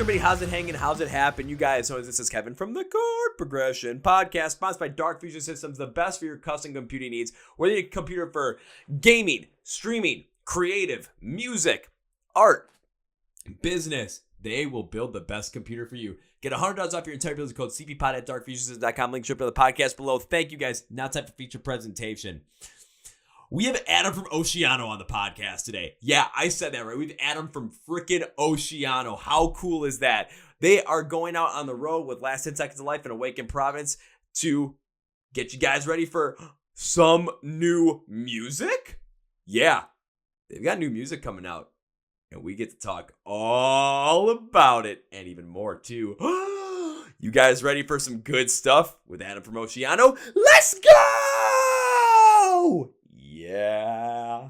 everybody. How's it hanging? How's it happen? You guys, so this is Kevin from the Chord Progression Podcast, sponsored by Dark Fusion Systems, the best for your custom computing needs. Whether you need a computer for gaming, streaming, creative, music, art, business, they will build the best computer for you. Get $100 off your entire build with code CPPod at darkfusionsystems.com. Link to the podcast below. Thank you guys. Now time for feature presentation. We have Adam from Oceano on the podcast today. Yeah, I said that right. We have Adam from freaking Oceano. How cool is that? They are going out on the road with Last 10 Seconds of Life and Awaken Province to get you guys ready for some new music. Yeah, they've got new music coming out, and we get to talk all about it and even more too. You guys ready for some good stuff with Adam from Oceano? Let's go! Yeah.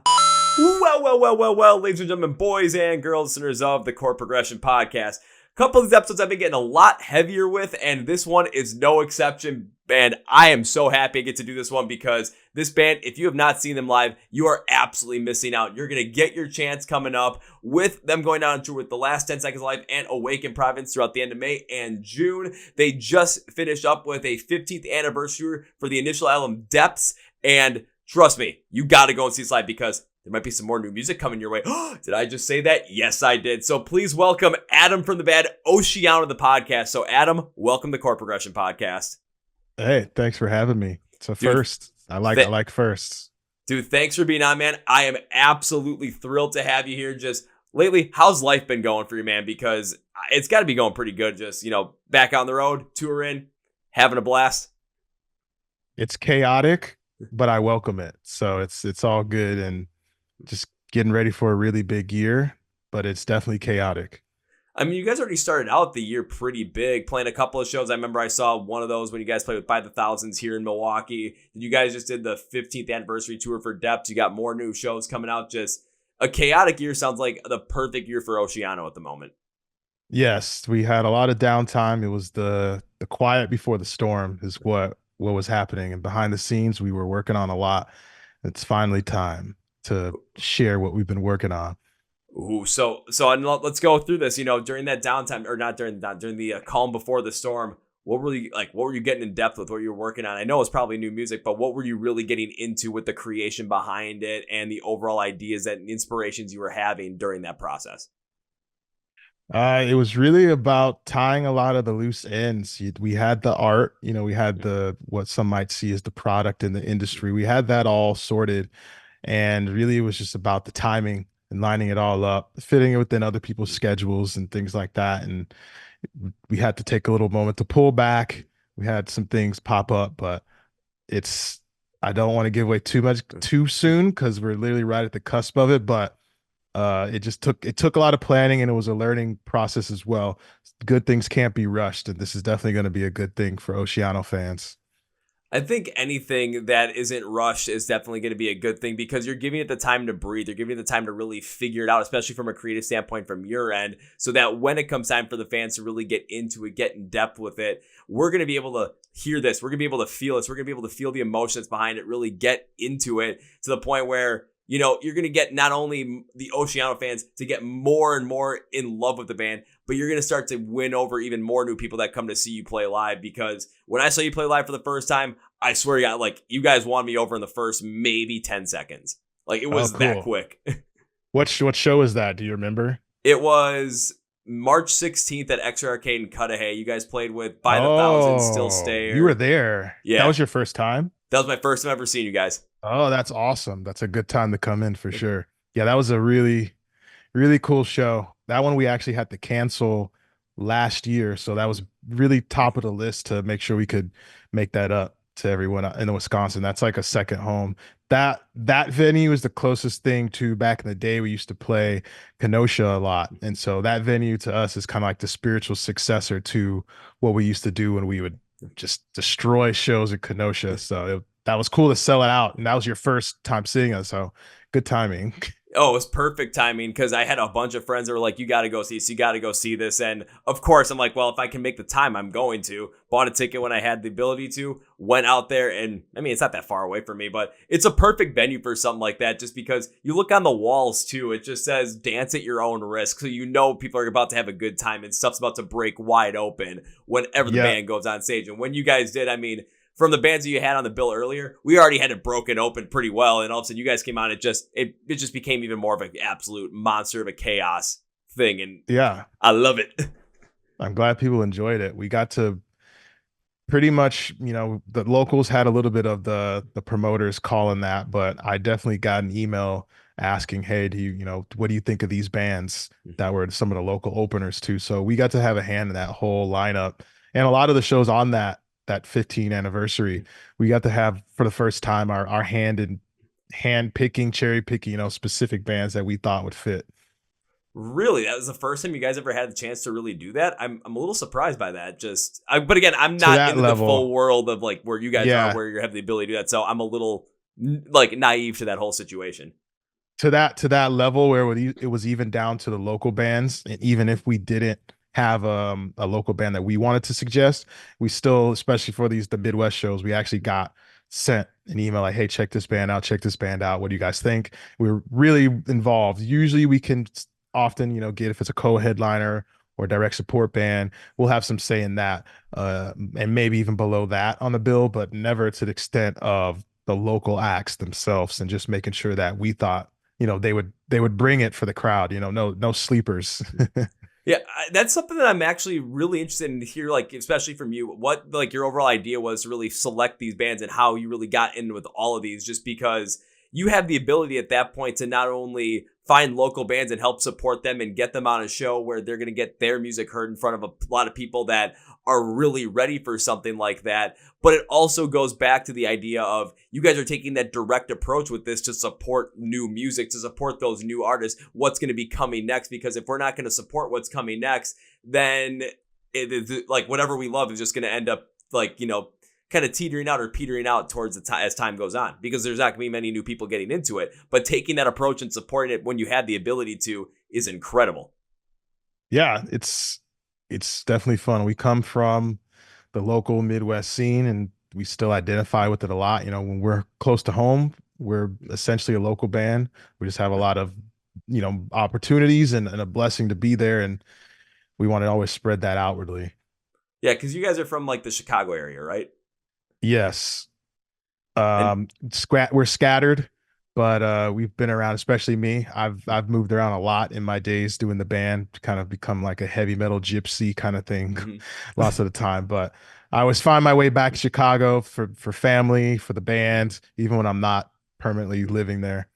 Well, ladies and gentlemen, boys and girls, listeners of the Chord Progression Podcast. A couple of these episodes I've been getting a lot heavier with, and this one is no exception. And I am so happy I get to do this one because this band, if you have not seen them live, you are absolutely missing out. You're going to get your chance coming up with them going down on tour with the Last 10 Seconds of Life and Awaken Province throughout the end of May and June. They just finished up with a 15th anniversary for the initial album Depths, and trust me, you got to go and see this live because there might be some more new music coming your way. Did I just say that? Yes, I did. So please welcome Adam from the band Oceano to the podcast. So Adam, welcome to the Chord Progression Podcast. Hey, thanks for having me. It's a first. I like firsts. Dude, thanks for being on, man. I am absolutely thrilled to have you here. Just lately, how's life been going for you, man? Because it's got to be going pretty good. Just, back on the road, touring, having a blast. It's chaotic, but I welcome it. So it's all good and just getting ready for a really big year, but it's definitely chaotic. I mean, you guys already started out the year pretty big, playing a couple of shows. I remember I saw one of those when you guys played with By the Thousands here in Milwaukee. You guys just did the 15th anniversary tour for Depths. You got more new shows coming out. Just a chaotic year sounds like the perfect year for Oceano at the moment. Yes, we had a lot of downtime. It was the quiet before the storm is what was happening. And behind the scenes, we were working on a lot. It's finally time to share what we've been working on. Ooh, so let's go through this. During that downtime, or not during the calm before the storm, what were you getting in depth with what you were working on? I know it's probably new music, but what were you really getting into with the creation behind it and the overall ideas and inspirations you were having during that process? It was really about tying a lot of the loose ends. We had the art, we had what some might see as the product in the industry. We had that all sorted, and really it was just about the timing and lining it all up, fitting it within other people's schedules and things like that. And we had to take a little moment to pull back. We had some things pop up, but I don't want to give away too much too soon because we're literally right at the cusp of it. But it took a lot of planning, and it was a learning process as well. Good things can't be rushed, and this is definitely going to be a good thing for Oceano fans. I think anything that isn't rushed is definitely going to be a good thing because you're giving it the time to breathe. You're giving it the time to really figure it out, especially from a creative standpoint from your end, so that when it comes time for the fans to really get into it, get in depth with it, we're going to be able to hear this. We're going to be able to feel this. We're going to be able to feel the emotions behind it, really get into it to the point where you're going to get not only the Oceano fans to get more and more in love with the band, but you're going to start to win over even more new people that come to see you play live. Because when I saw you play live for the first time, I swear you guys won me over in the first maybe 10 seconds. It was that quick. What show was that? Do you remember? It was March 16th at X Arcade in Cudahy. You guys played with By the Thousands, Still Stay. You were there. Yeah. That was your first time? That was my first time ever seeing you guys. Oh, that's awesome. That's a good time to come in for sure. Yeah, that was a really, really cool show. That one we actually had to cancel last year. So that was really top of the list to make sure we could make that up to everyone in Wisconsin. That's like a second home. That venue is the closest thing to back in the day. We used to play Kenosha a lot. And so that venue to us is kind of like the spiritual successor to what we used to do when we would just destroy shows at Kenosha. So that was cool to sell it out. And that was your first time seeing us. So good timing. Oh, it was perfect timing because I had a bunch of friends that were like, "You got to go see this. You got to go see this." And of course, I'm like, "Well, if I can make the time, I'm going to." Bought a ticket when I had the ability to. Went out there, and I mean, it's not that far away from me, but it's a perfect venue for something like that. Just because you look on the walls too, it just says "Dance at your own risk," so you know people are about to have a good time and stuff's about to break wide open whenever the Yeah. band goes on stage. And when you guys did, I mean, from the bands that you had on the bill earlier, we already had it broken open pretty well, and all of a sudden you guys came on. It just became even more of an absolute monster of a chaos thing, and Yeah. I love it. I'm glad people enjoyed it. We got to pretty much, the locals had a little bit of the promoters calling that, but I definitely got an email asking, hey, what do you think of these bands that were some of the local openers too? So we got to have a hand in that whole lineup. And a lot of the shows on that 15 anniversary, we got to have for the first time our hand picking, cherry picking, specific bands that we thought would fit. Really, that was the first time you guys ever had the chance to really do that. I'm a little surprised by that. But again, I'm To not that into the level, full world of like where you guys are, yeah. where you have the ability to do that. So I'm a little like naive to that whole situation. To that level where it was even down to the local bands, and even if we didn't have a local band that we wanted to suggest, we still, especially for the Midwest shows, we actually got sent an email like, hey, check this band out, what do you guys think? We were really involved. Usually we can often, get, if it's a co-headliner or direct support band, we'll have some say in that, and maybe even below that on the bill, but never to the extent of the local acts themselves, and just making sure that we thought, they would bring it for the crowd, no sleepers. Yeah, that's something that I'm actually really interested in to hear, like, especially from you, what like your overall idea was to really select these bands and how you really got in with all of these, just because you have the ability at that point to not only find local bands and help support them and get them on a show where they're going to get their music heard in front of a lot of people that are really ready for something like that. But it also goes back to the idea of you guys are taking that direct approach with this to support new music, to support those new artists, what's going to be coming next. Because if we're not going to support what's coming next, then like whatever we love is just going to end up like, kind of teetering out or petering out towards the time as time goes on, because there's not going to be many new people getting into it. But taking that approach and supporting it when you have the ability to is incredible. Yeah, it's definitely fun. We come from the local Midwest scene, and we still identify with it a lot. When we're close to home, we're essentially a local band. We just have a lot of, opportunities, and a blessing to be there. And we want to always spread that outwardly. Yeah, because you guys are from like the Chicago area, right? Yes. And We're scattered, but we've been around, especially me. I've moved around a lot in my days doing the band, kind of become like a heavy metal gypsy kind of thing mhm. lots of the time. But I always find my way back to Chicago for family, for the band, even when I'm not permanently living there.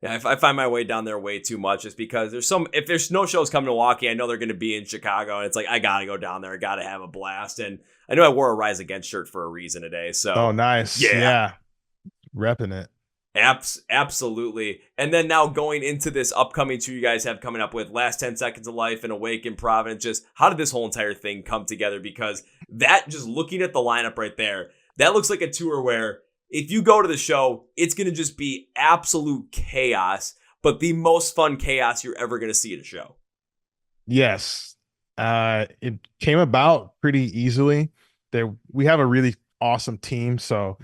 Yeah, I find my way down there way too much, just because if there's no shows coming to Milwaukee, I know they're going to be in Chicago, and it's like I gotta go down there, I gotta have a blast. And I know I wore a Rise Against shirt for a reason today, Oh, so nice. yeah. Yeah. Repping it. Absolutely. And then now going into this upcoming tour you guys have coming up with Last 10 Seconds of Life and Awake in Providence, just how did this whole entire thing come together? Because that, just looking at the lineup right there, that looks like a tour where if you go to the show, it's going to just be absolute chaos, but the most fun chaos you're ever going to see at a show. Yes. It came about pretty easily. We have a really awesome team, so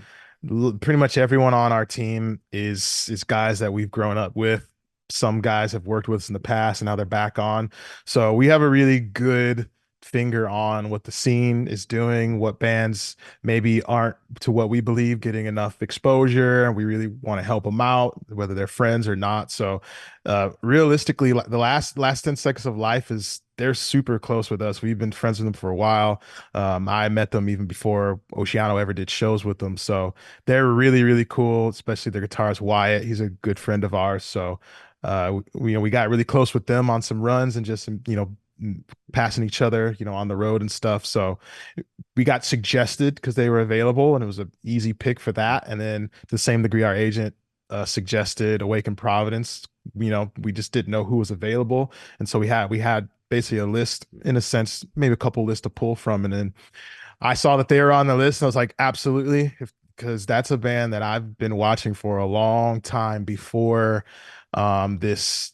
pretty much everyone on our team is guys that we've grown up with. Some guys have worked with us in the past, and now they're back on. So we have a really good finger on what the scene is doing, what bands maybe aren't, to what we believe, getting enough exposure, and we really want to help them out, whether they're friends or not. So realistically, the last 10 seconds of life is, they're super close with us. We've been friends with them for a while. I met them even before Oceano ever did shows with them. So they're really, really cool, especially the guitarist Wyatt. He's a good friend of ours. So we got really close with them on some runs, and just, passing each other, on the road and stuff. So we got suggested because they were available, and it was an easy pick for that. And then to the same degree, our agent suggested Awaken Providence. We just didn't know who was available, and so we had basically a list, in a sense, maybe a couple lists to pull from. And then I saw that they were on the list, and I was like, absolutely, because that's a band that I've been watching for a long time before this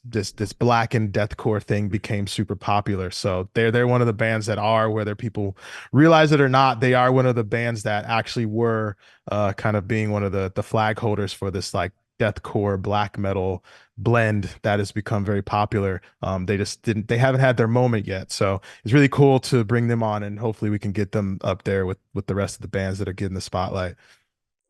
black and deathcore thing became super popular. So they're one of the bands that are, whether people realize it or not, they are one of the bands that actually were kind of being one of the flag holders for this like deathcore black metal blend that has become very popular. They haven't had their moment yet. So it's really cool to bring them on, and hopefully we can get them up there with the rest of the bands that are getting the spotlight.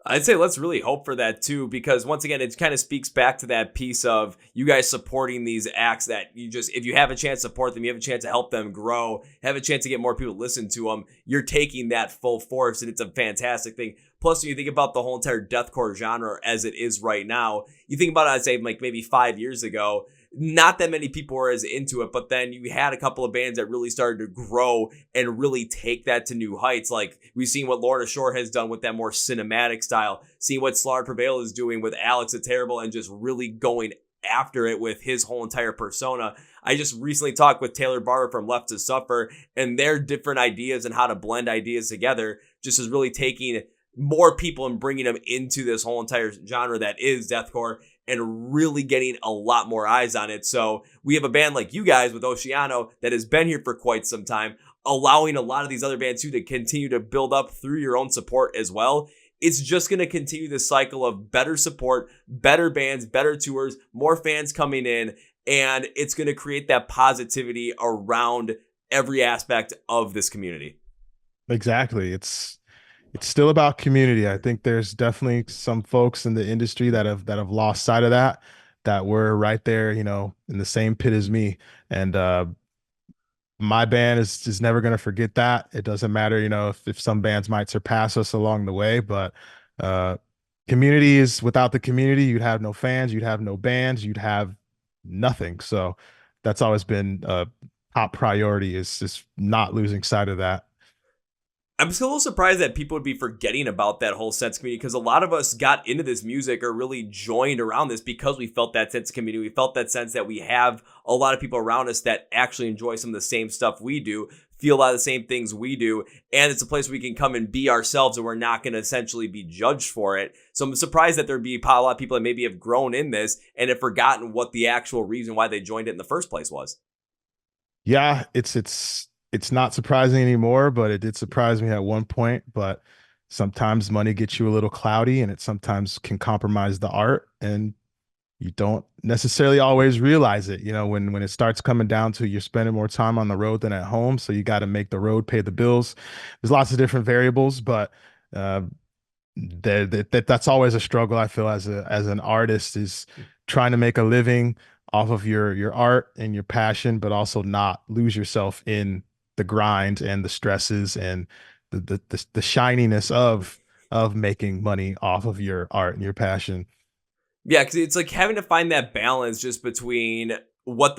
I'd say let's really hope for that too, because once again, it kind of speaks back to that piece of you guys supporting these acts that you just, if you have a chance to support them, you have a chance to help them grow, have a chance to get more people to listen to them, you're taking that full force, and it's a fantastic thing. Plus, when you think about the whole entire deathcore genre as it is right now, you think about it, I'd say like maybe 5 years ago, not that many people were as into it, but then you had a couple of bands that really started to grow and really take that to new heights. Like we've seen what Lorna Shore has done with that more cinematic style, seeing what Slaughter Prevail is doing with Alex the Terrible and just really going after it with his whole entire persona. I just recently talked with Taylor Barber from Left to Suffer, and their different ideas and how to blend ideas together just is really taking more people and bringing them into this whole entire genre that is deathcore and really getting a lot more eyes on it. So we have a band like you guys with Oceano that has been here for quite some time, allowing a lot of these other bands too to continue to build up through your own support as well. It's just going to continue this cycle of better support, better bands, better tours, more fans coming in, and it's going to create that positivity around every aspect of this community. Exactly. It's still about community. I think there's definitely some folks in the industry that have lost sight of that were right there, in the same pit as me. And my band is never going to forget that. It doesn't matter, if some bands might surpass us along the way, but uh community is, without the community, you'd have no fans, you'd have no bands, you'd have nothing. So that's always been a top priority, is just not losing sight of that. I'm still a little surprised that people would be forgetting about that whole sense of community, because a lot of us got into this music or really joined around this because we felt that sense of community. We felt that sense that we have a lot of people around us that actually enjoy some of the same stuff we do, feel a lot of the same things we do, and it's a place where we can come and be ourselves and we're not going to essentially be judged for it. So I'm surprised that there'd be a lot of people that maybe have grown in this and have forgotten what the actual reason why they joined it in the first place was. Yeah, it's not surprising anymore, but it did surprise me at one point. But sometimes money gets you a little cloudy, and it sometimes can compromise the art, and you don't necessarily always realize it. When it starts coming down to you're spending more time on the road than at home, so you got to make the road pay the bills. There's lots of different variables, but uh, that's always a struggle. I feel, as an artist, is trying to make a living off of your art and your passion, but also not lose yourself in the grind and the stresses and the shininess of making money off of your art and your passion. Yeah, because it's like having to find that balance just between what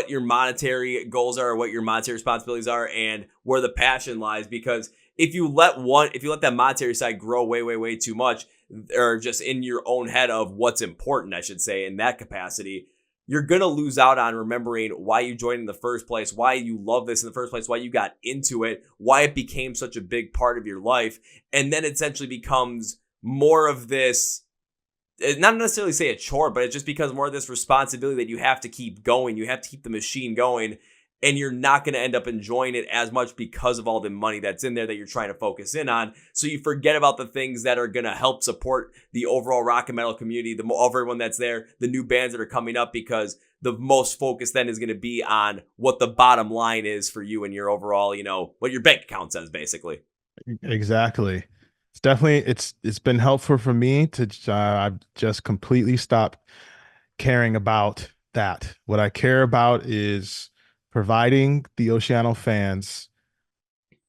your monetary goals are, what your monetary responsibilities are, and where the passion lies. Because if you let that monetary side grow way, way, way too much, or just in your own head of what's important, I should say, in that capacity, you're going to lose out on remembering why you joined in the first place, why you love this in the first place, why you got into it, why it became such a big part of your life. And then it essentially becomes more of this, not necessarily say a chore, but it just becomes more of this responsibility that you have to keep going. You have to keep the machine going, and you're not going to end up enjoying it as much because of all the money that's in there that you're trying to focus in on. So you forget about the things that are going to help support the overall rock and metal community, everyone that's there, the new bands that are coming up, because the most focus then is going to be on what the bottom line is for you and your overall, what your bank account says, basically. Exactly. It's been helpful for me to I've just completely stopped caring about that. What I care about is providing the Oceano fans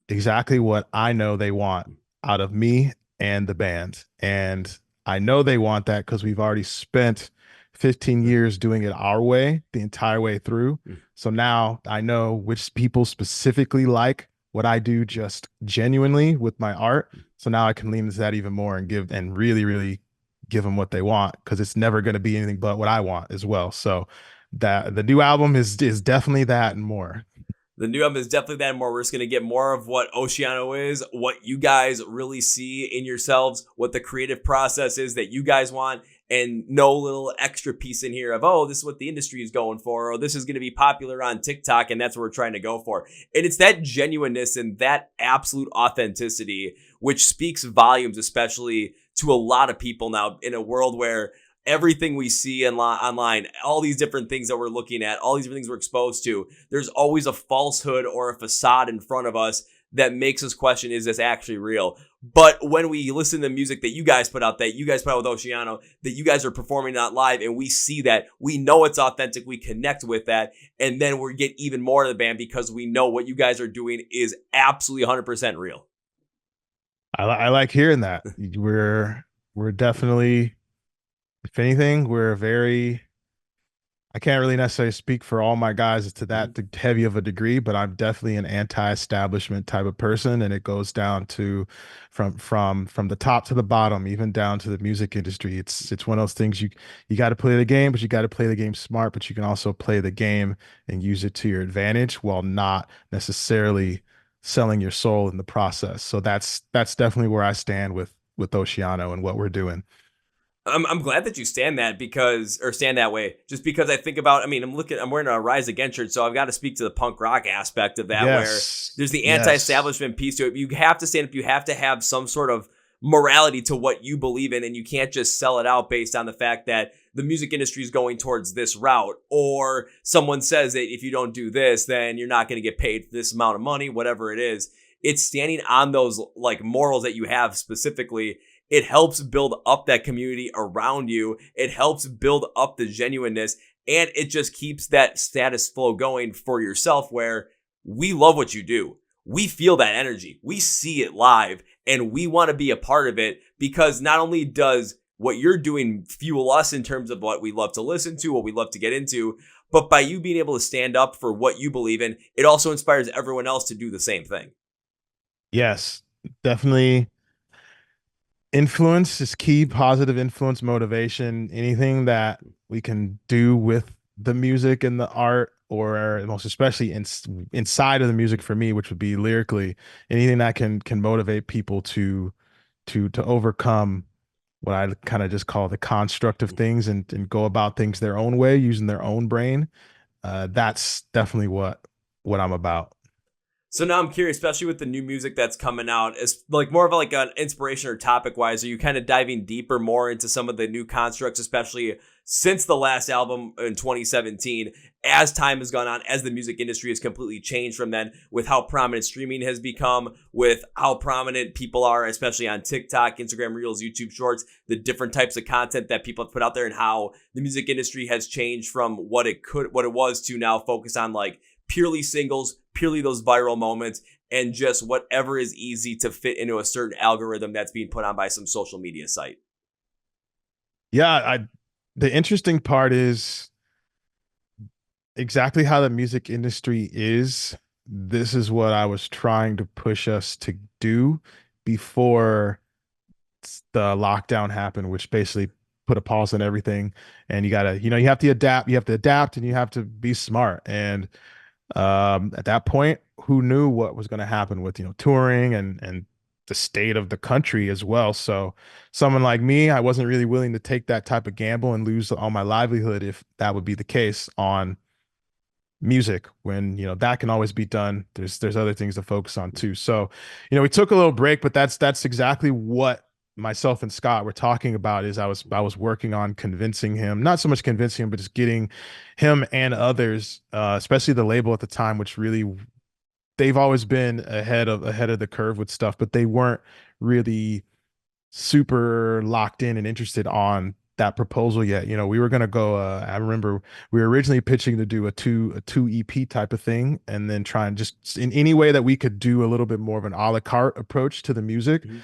exactly what I know they want out of me and the band. And I know they want that because we've already spent 15 years doing it our way, the entire way through. So now I know which people specifically like what I do just genuinely with my art. So now I can lean into that even more and really, really give them what they want, because it's never going to be anything but what I want as well. So that the new album is definitely that and more. The new album is definitely that more. We're just going to get more of what Oceano is, what you guys really see in yourselves, what the creative process is that you guys want, and no little extra piece in here of, oh, this is what the industry is going for, or this is going to be popular on TikTok, and that's what we're trying to go for. And it's that genuineness and that absolute authenticity, which speaks volumes, especially to a lot of people now in a world where everything we see online, all these different things that we're looking at, all these different things we're exposed to, there's always a falsehood or a facade in front of us that makes us question, is this actually real? But when we listen to music that you guys put out, that you guys put out with Oceano, that you guys are performing out live, and we see that, we know it's authentic, we connect with that, and then we get even more of the band because we know what you guys are doing is absolutely 100% real. I like hearing that. We're definitely, if anything, I can't really necessarily speak for all my guys to that heavy of a degree, but I'm definitely an anti-establishment type of person, and it goes down to from the top to the bottom, even down to the music industry. It's one of those things, you got to play the game, but you got to play the game smart, but you can also play the game and use it to your advantage while not necessarily selling your soul in the process. So that's definitely where I stand with Oceano and what we're doing. I'm glad that you stand that way. Just because I think about, I mean, I'm wearing a Rise Against shirt, so I've got to speak to the punk rock aspect of that, where there's the anti-establishment piece to it. You have to stand up. You have to have some sort of morality to what you believe in, and you can't just sell it out based on the fact that the music industry is going towards this route, or someone says that if you don't do this, then you're not going to get paid this amount of money, whatever it is. It's standing on those like morals that you have specifically. It helps build up that community around you. It helps build up the genuineness, and it just keeps that status flow going for yourself, where we love what you do. We feel that energy. We see it live, and we want to be a part of it, because not only does what you're doing fuel us in terms of what we love to listen to, what we love to get into, but by you being able to stand up for what you believe in, it also inspires everyone else to do the same thing. Yes, definitely. Influence is key. Positive influence, motivation, anything that we can do with the music and the art, or most especially inside of the music for me, which would be lyrically, anything that can motivate people to overcome what I kind of just call the construct of things, and go about things their own way using their own brain. That's definitely what I'm about. So now I'm curious, especially with the new music that's coming out, is like more of like an inspiration or topic wise. Are you kind of diving deeper more into some of the new constructs, especially since the last album in 2017, as time has gone on, as the music industry has completely changed from then, with how prominent streaming has become, with how prominent people are, especially on TikTok, Instagram Reels, YouTube Shorts, the different types of content that people have put out there, and how the music industry has changed from what it was to now focus on like purely singles, purely those viral moments, and just whatever is easy to fit into a certain algorithm that's being put on by some social media site. Yeah, the interesting part is exactly how the music industry is. This is what I was trying to push us to do before the lockdown happened, which basically put a pause on everything. And you have to adapt, and you have to be smart. And at that point, who knew what was going to happen with touring and the state of the country as well. So someone like me, I wasn't really willing to take that type of gamble and lose all my livelihood, if that would be the case, on music, when that can always be done. There's other things to focus on too. So we took a little break, but that's exactly what myself and Scott were talking about. Is I was working on convincing him, not so much convincing him, but just getting him and others, especially the label at the time, which really, they've always been ahead of the curve with stuff, but they weren't really super locked in and interested on that proposal yet. We were going to go, I remember we were originally pitching to do a two EP type of thing, and then try and just in any way that we could do a little bit more of an a la carte approach to the music. Mm-hmm.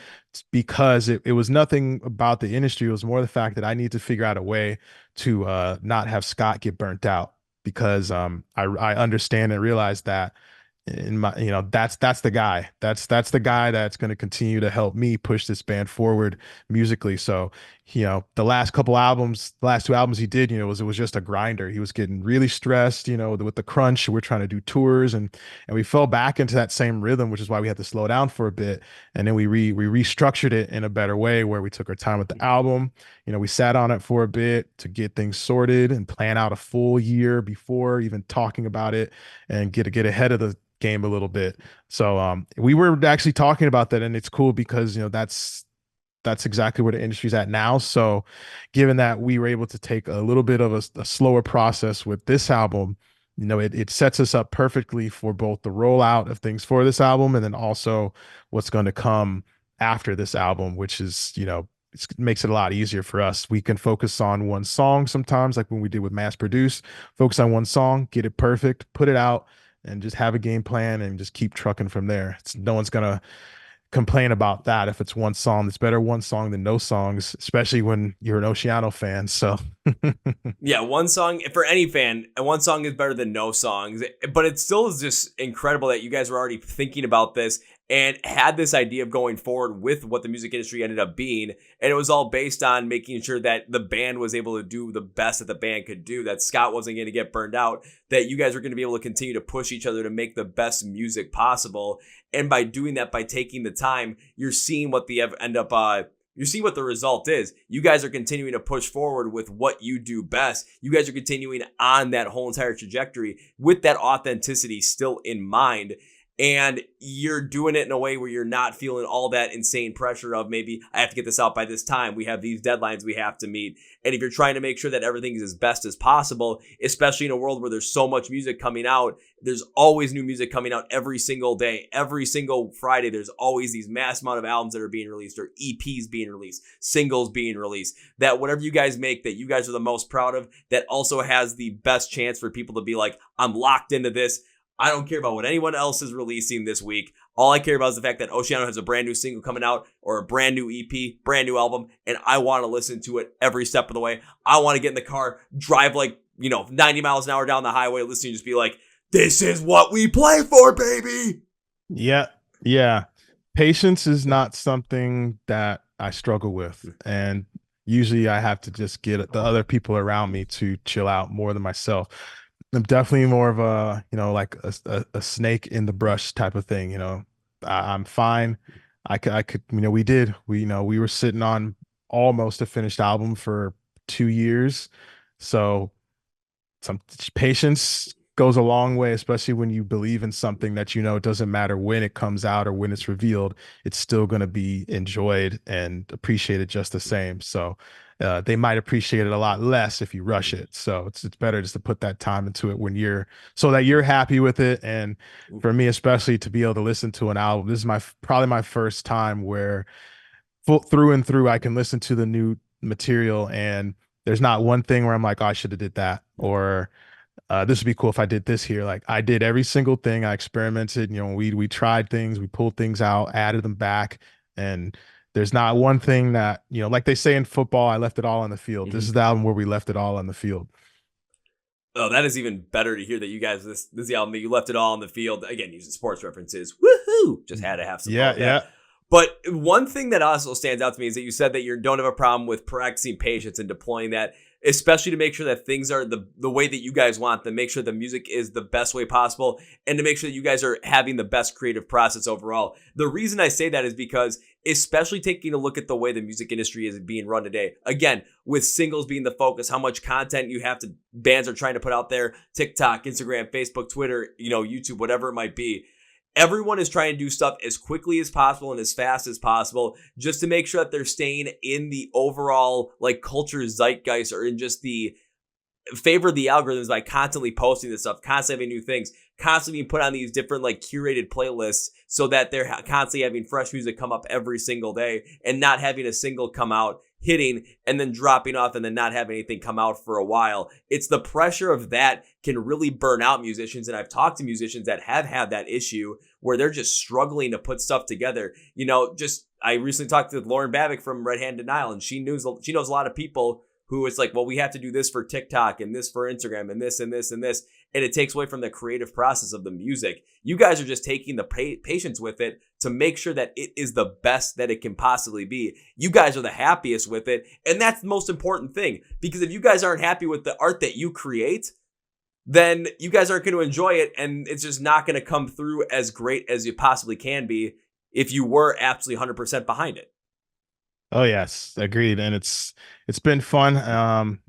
Because it was nothing about the industry. It was more the fact that I need to figure out a way to not have Scott get burnt out, because I understand and realize that in my, that's the guy that's the guy that's going to continue to help me push this band forward musically. So the last two albums he did, it was just a grinder. He was getting really stressed, with the crunch. We're trying to do tours, and we fell back into that same rhythm, which is why we had to slow down for a bit. And then we restructured it in a better way where we took our time with the album. We sat on it for a bit to get things sorted and plan out a full year before even talking about it and get ahead of the game a little bit. So we were actually talking about that, and it's cool because that's exactly where the industry's at now. So given that we were able to take a little bit of a slower process with this album, it sets us up perfectly for both the rollout of things for this album and then also what's going to come after this album, which is, it makes it a lot easier for us. We can focus on one song sometimes, like when we did with Mass Produce, focus on one song, get it perfect, put it out, and just have a game plan and just keep trucking from there. No one's going to complain about that if it's one song. It's better one song than no songs, especially when you're an Oceano fan. So yeah, one song for any fan, and one song is better than no songs. But it still is just incredible that you guys were already thinking about this and had this idea of going forward with what the music industry ended up being. And it was all based on making sure that the band was able to do the best that the band could do, that Scott wasn't going to get burned out, that you guys were going to be able to continue to push each other to make the best music possible. And by doing that, by taking the time, you're seeing what the you see what the result is. You guys are continuing to push forward with what you do best. You guys are continuing on that whole entire trajectory with that authenticity still in mind. And you're doing it in a way where you're not feeling all that insane pressure of maybe I have to get this out by this time. We have these deadlines we have to meet. And if you're trying to make sure that everything is as best as possible, especially in a world where there's so much music coming out, there's always new music coming out every single day. Every single Friday, there's always these mass amount of albums that are being released or EPs being released, singles being released, that whatever you guys make that you guys are the most proud of, that also has the best chance for people to be like, I'm locked into this. I don't care about what anyone else is releasing this week. All I care about is the fact that Oceano has a brand new single coming out or a brand new EP, brand new album, and I want to listen to it every step of the way. I want to get in the car, drive 90 miles an hour down the highway, listening, just be like, this is what we play for, baby. Yeah. Yeah. Patience is not something that I struggle with. And usually I have to just get the other people around me to chill out more than myself. I'm definitely more of a, like a snake in the brush type of thing. I'm fine. I could, we were sitting on almost a finished album for 2 years. So some patience goes a long way, especially when you believe in something that, it doesn't matter when it comes out or when it's revealed, it's still going to be enjoyed and appreciated just the same. So they might appreciate it a lot less if you rush it. So it's better just to put that time into it so that you're happy with it. And for me, especially to be able to listen to an album, this is probably my first time where through and through, I can listen to the new material and there's not one thing where I'm like, oh, I should have did that. Or this would be cool if I did this here. Like I did every single thing. I experimented, we tried things, we pulled things out, added them back. And there's not one thing that, like they say in football, I left it all on the field. Mm-hmm. This is the album where we left it all on the field. Oh, that is even better to hear that you guys, this is the album that you left it all on the field. Again, using sports references. Woohoo! Just had to have some. Yeah. But one thing that also stands out to me is that you said that you don't have a problem with practicing patience and deploying that, especially to make sure that things are the way that you guys want them, make sure the music is the best way possible, and to make sure that you guys are having the best creative process overall. The reason I say that is because, especially taking a look at the way the music industry is being run today, again, with singles being the focus, how much content bands are trying to put out there, TikTok, Instagram, Facebook, Twitter, YouTube, whatever it might be. Everyone is trying to do stuff as quickly as possible and as fast as possible just to make sure that they're staying in the overall culture zeitgeist or in just the favor of the algorithms by constantly posting this stuff, constantly having new things, constantly being put on these different curated playlists so that they're constantly having fresh music come up every single day and not having a single come out, hitting, and then dropping off and then not having anything come out for a while. It's the pressure of that can really burn out musicians. And I've talked to musicians that have had that issue where they're just struggling to put stuff together. I recently talked to Lauren Babick from Red Hand Denial, and she knows a lot of people who it's like, well, we have to do this for TikTok and this for Instagram and this and this and this. And it takes away from the creative process of the music. You guys are just taking the patience with it to make sure that it is the best that it can possibly be. You guys are the happiest with it, and that's the most important thing, because if you guys aren't happy with the art that you create, then you guys aren't going to enjoy it, and it's just not going to come through as great as you possibly can be if you were absolutely 100% behind it. Oh yes, agreed. And it's been fun.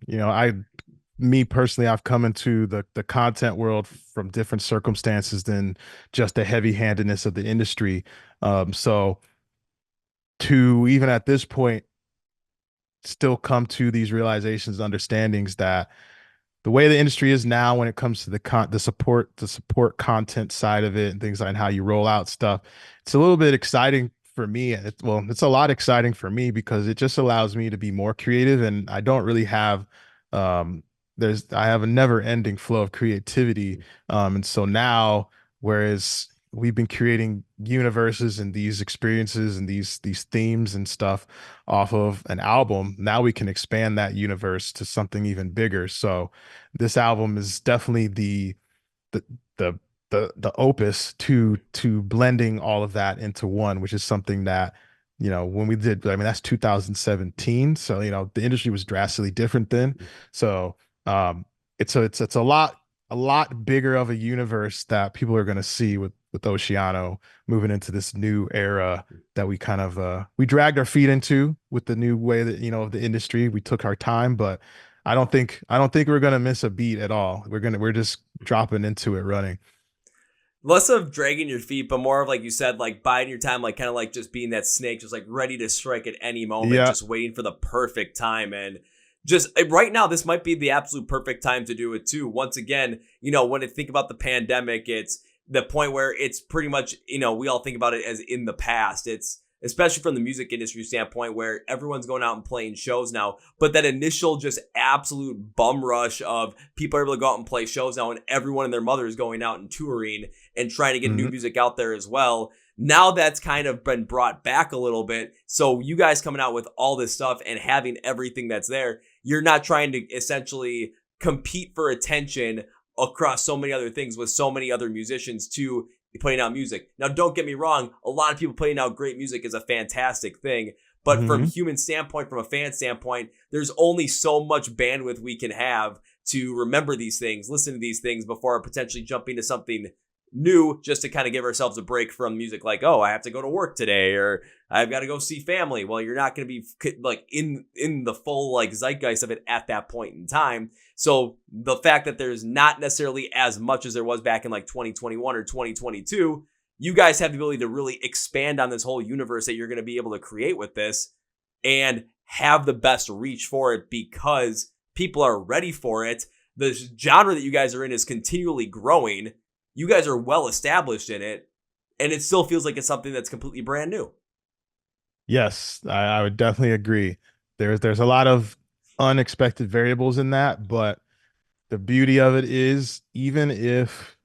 Me personally, I've come into the content world from different circumstances than just the heavy-handedness of the industry. So to even at this point still come to these realizations, understandings that the way the industry is now when it comes to the support content side of it and things like how you roll out stuff, it's a little bit exciting for me. It's a lot exciting for me because it just allows me to be more creative, and I don't really have um I have a never ending flow of creativity. And so now, whereas we've been creating universes and these experiences and these themes and stuff off of an album, now we can expand that universe to something even bigger. So this album is definitely the the the opus to blending all of that into one, which is something that, when we did, I mean, that's 2017. So, the industry was drastically different then. So it's a lot bigger of a universe that people are going to see with Oceano moving into this new era that we kind of we dragged our feet into with the new way that, of the industry. We took our time, but I don't think we're gonna miss a beat at all. We're just dropping into it running. Less of dragging your feet, but more of, like you said, like biding your time, like kind of like just being that snake, just like ready to strike at any moment, Yeah. just waiting for the perfect time. And just right now, this might be the absolute perfect time to do it too. Once again, when I think about the pandemic, it's the point where it's pretty much, we all think about it as in the past. It's especially from the music industry standpoint where everyone's going out and playing shows now. But that initial just absolute bum rush of people are able to go out and play shows now, and everyone and their mother is going out and touring and trying to get new Mhm. music out there as well. Now that's kind of been brought back a little bit. So you guys coming out with all this stuff and having everything that's there, you're not trying to essentially compete for attention across so many other things with so many other musicians to putting out music. Now, don't get me wrong. A lot of people putting out great music is a fantastic thing. But from a Mhm. human standpoint, from a fan standpoint, there's only so much bandwidth we can have to remember these things, listen to these things before potentially jumping to something new, just to kind of give ourselves a break from music. Like, oh, I have to go to work today, or I've got to go see family. Well, you're not going to be like in the full like zeitgeist of it at that point in time. So the fact that there's not necessarily as much as there was back in like 2021 or 2022, you guys have the ability to really expand on this whole universe that you're going to be able to create with this and have the best reach for it because people are ready for it. The genre that you guys are in is continually growing. You guys are well established in it, and it still feels like it's something that's completely brand new. Yes, I would definitely agree. There's a lot of unexpected variables in that, but the beauty of it is, even if